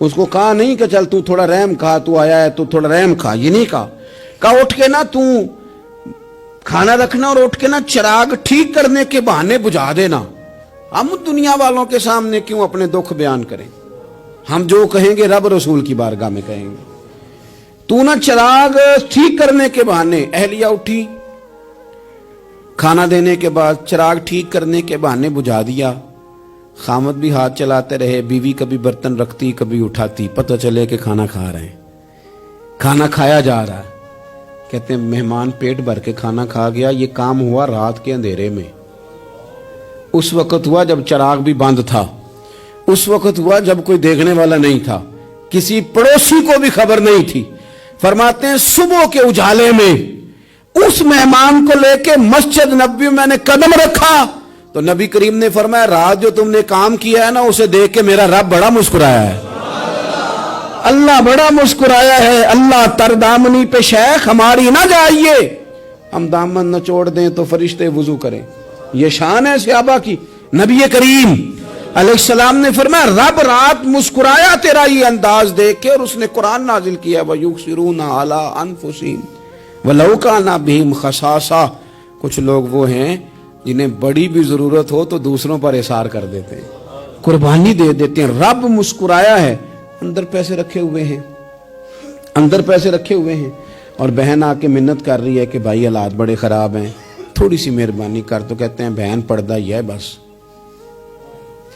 اس کو کہا نہیں کہ چل تو تھوڑا رحم کھا، تو آیا ہے تو تھوڑا رحم کھا، یہ نہیں کہا اٹھ کے نا تو کھانا رکھنا اور اٹھ کے نا چراغ ٹھیک کرنے کے بہانے بجھا دینا۔ ہم دنیا والوں کے سامنے کیوں اپنے دکھ بیان کریں؟ ہم جو کہیں گے رب رسول کی بارگاہ میں کہیں گے۔ تو نا چراغ ٹھیک کرنے کے بہانے، اہلیہ اٹھی کھانا دینے کے بعد چراغ ٹھیک کرنے کے بہانے بجھا دیا، خامد بھی ہاتھ چلاتے رہے، بیوی کبھی برتن رکھتی کبھی اٹھاتی، پتہ چلے کہ کھانا کھا رہے ہیں، کھانا کھایا جا رہا ہے۔ کہتے ہیں مہمان پیٹ بھر کے کھانا کھا گیا، یہ کام ہوا رات کے اندھیرے میں، اس وقت ہوا جب چراغ بھی بند تھا، اس وقت ہوا جب کوئی دیکھنے والا نہیں تھا، کسی پڑوسی کو بھی خبر نہیں تھی۔ فرماتے ہیں صبح کے اجالے میں اس مہمان کو لے کے مسجد نبوی میں نے قدم رکھا تو نبی کریم نے فرمایا رات جو تم نے کام کیا ہے نا اسے دیکھ کے میرا رب بڑا مسکرایا ہے، اللہ بڑا مسکرایا ہے۔ اللہ تر دامنی پہ شیخ ہماری نہ جائیے، ہم دامن نہ چھوڑ دیں تو فرشتے وضو کریں، یہ شان ہے صحابہ کی۔ نبی کریم علیہ السلام نے فرمایا رب رات مسکرایا تیرا یہ انداز دیکھ کے، اور اس نے قرآن نازل کیا وَيُؤْثِرُونَ عَلَىٰ أَنفُسِهِمْ وَلَوْ كَانَ بِهِمْ خَصَاصَةٌ۔ کچھ لوگ وہ ہیں جنہیں بڑی بھی ضرورت ہو تو دوسروں پر اثار کر دیتے ہیں، قربانی دے دیتے ہیں۔ رب مسکرایا ہے، اندر پیسے رکھے ہوئے ہیں، اندر پیسے رکھے ہوئے ہیں، اور بہن آ کے منت کر رہی ہے کہ بھائی حالات بڑے خراب ہیں، تھوڑی سی مہربانی کر، تو کہتے ہیں بہن پردہ ہی ہے بس،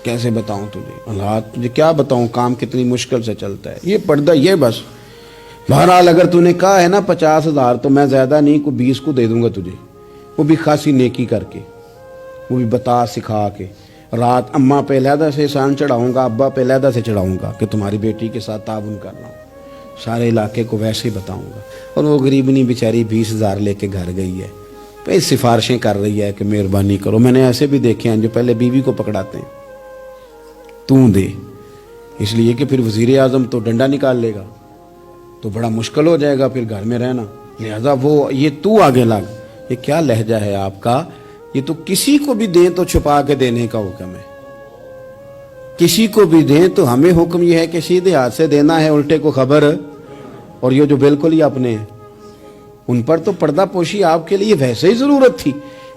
کیسے بتاؤں تجھے حالات، تجھے کیا بتاؤں کام کتنی مشکل سے چلتا ہے، یہ پردہ یہ بس۔ بہرحال اگر تو نے کہا ہے نا 50,000 تو میں زیادہ نہیں کوئی 20 کو دے دوں گا تجھے، وہ بھی خاصی نیکی کر کے، وہ بھی بتا سکھا کے۔ رات اماں پہ علیحدہ سے احسان چڑھاؤں گا، ابا پہ علیحدہ سے چڑھاؤں گا کہ تمہاری بیٹی کے ساتھ تعاون کر رہا ہوں، سارے علاقے کو ویسے ہی بتاؤں گا۔ اور وہ غریبنی بیچاری 20,000 لے کے گھر گئی ہے، پھر سفارشیں کر رہی ہے کہ مہربانی کرو۔ میں نے ایسے بھی دیکھے ہیں جو پہلے بیوی کو پکڑاتے ہیں تو دے، اس لیے کہ پھر وزیر اعظم تو ڈنڈا نکال لے گا تو بڑا مشکل ہو جائے گا پھر گھر میں رہنا، لہذا وہ یہ تو آگے لگ۔ یہ کیا لہجہ ہے آپ کا؟ یہ تو کسی کو بھی دیں تو چھپا کے دینے کا حکم ہے، کسی کو بھی دیں تو ہمیں حکم یہ ہے کہ سیدھے ہاتھ سے دینا ہے، الٹے کو خبر۔ اور یہ جو بالکل ہی اپنے ہیں ان پر تو پردہ پوشی آپ کے لیے ویسے ہی ضرورت تھی۔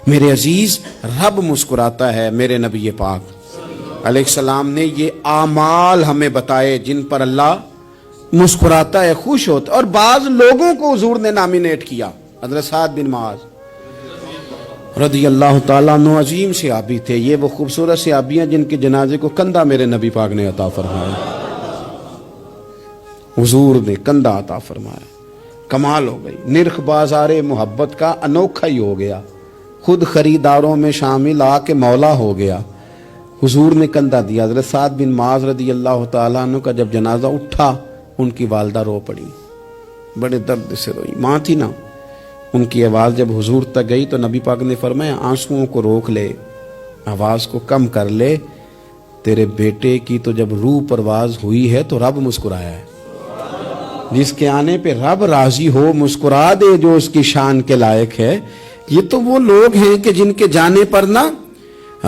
میرے عزیز رب مسکراتا ہے، میرے نبی پاک علیہ السلام نے یہ اعمال ہمیں بتائے جن پر اللہ مسکراتا ہے، خوش ہوتا ہے۔ اور بعض لوگوں کو حضور نے نامینیٹ کیا، حضرت سعد بن معاذ رضی اللہ تعالیٰ عنہ عظیم صحابی تھے، یہ وہ خوبصورت صحابی ہیں جن کے جنازے کو کندھا میرے نبی پاک نے عطا فرمایا، حضور نے کندھا عطا فرمایا، کمال ہو گئی۔ نرخ بازار محبت کا انوکھا ہی ہو گیا، خود خریداروں میں شامل آ کے مولا ہو گیا، حضور نے کندھا دیا۔ حضرت سعد بن معاذ رضی اللہ تعالیٰ عنہ کا جب جنازہ اٹھا ان کی والدہ رو پڑی، بڑے درد سے روئی، ماں تھی نا، ان کی آواز جب حضور تک گئی تو نبی پاک نے فرمایا آنسوؤں کو روک لے، آواز کو کم کر لے، تیرے بیٹے کی تو جب روح پرواز ہوئی ہے تو رب مسکرایا ہے، جس کے آنے پہ رب راضی ہو مسکرا دے جو اس کی شان کے لائق ہے۔ یہ تو وہ لوگ ہیں کہ جن کے جانے پر نا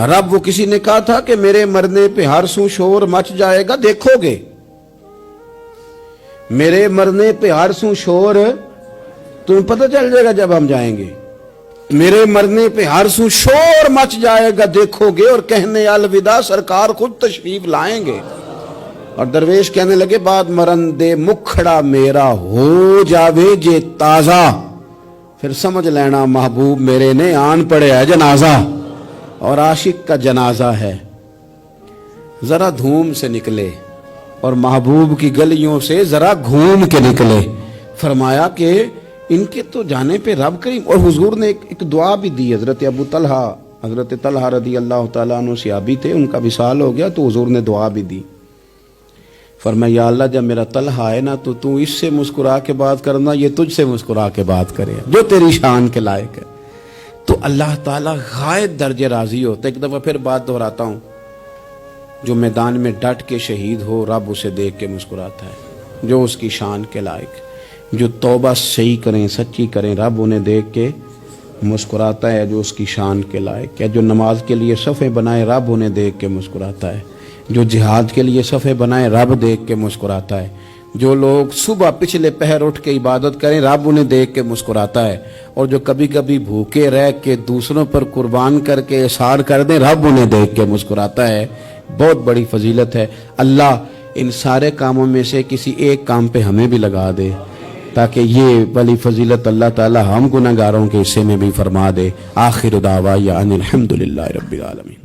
رب، وہ کسی نے کہا تھا کہ میرے مرنے پہ ہر سو شور مچ جائے گا، دیکھو گے میرے مرنے پہ ہر سو شور، تمہیں پتہ چل جائے گا جب ہم جائیں گے، میرے مرنے پہ ہر سو شور مچ جائے گا دیکھو گے، اور کہنے الوداع سرکار خود تشریف لائیں گے۔ اور درویش کہنے لگے بعد مرندے مکھڑا میرا ہو جاوے جے تازہ، پھر سمجھ لینا محبوب میرے نے آن پڑے ہے جنازہ۔ اور عاشق کا جنازہ ہے، ذرا دھوم سے نکلے اور محبوب کی گلیوں سے ذرا گھوم کے نکلے۔ فرمایا کہ ان کے تو جانے پہ رب کریم، اور حضور نے ایک دعا بھی دی۔ حضرت ابو طلحہ، حضرت طلحہ رضی اللہ تعالیٰ عنہ صحابی تھے، ان کا وصال ہو گیا تو حضور نے دعا بھی دی، فرمایا یا اللہ جب میرا طلحہ آئے نا تو اس سے مسکرا کے بات کرنا، یہ تجھ سے مسکرا کے بات کرے جو تیری شان کے لائق ہے۔ تو اللہ تعالیٰ غائب درجے راضی ہوتا ہے۔ ایک دفعہ پھر بات دہراتا ہوں، جو میدان میں ڈٹ کے شہید ہو رب اسے دیکھ کے مسکراتا ہے، جو اس کی شان کے لائق، جو توبہ صحیح کریں سچی کریں رب انہیں دیکھ کے مسکراتا ہے جو اس کی شان کے لائق ہے، جو نماز کے لیے صفیں بنائے رب انہیں دیکھ کے مسکراتا ہے، جو جہاد کے لیے صفے بنائے رب دیکھ کے مسکراتا ہے. جو لوگ صبح پچھلے پہر اٹھ کے عبادت کریں رب انہیں دیکھ کے مسکراتا ہے. اور جو کبھی کبھی بھوکے رہ کے دوسروں پر قربان کر کے احسان کر دیں رب انہیں دیکھ کے مسکراتا ہے. بہت بڑی فضیلت ہے. اللہ ان سارے کاموں میں سے کسی ایک کام پہ ہمیں بھی لگا دے تاکہ یہ بڑی فضیلت اللہ تعالی ہم گناہگاروں کے حصے میں بھی فرما دے. آخر دعوانا ان الحمدللہ رب العالمین.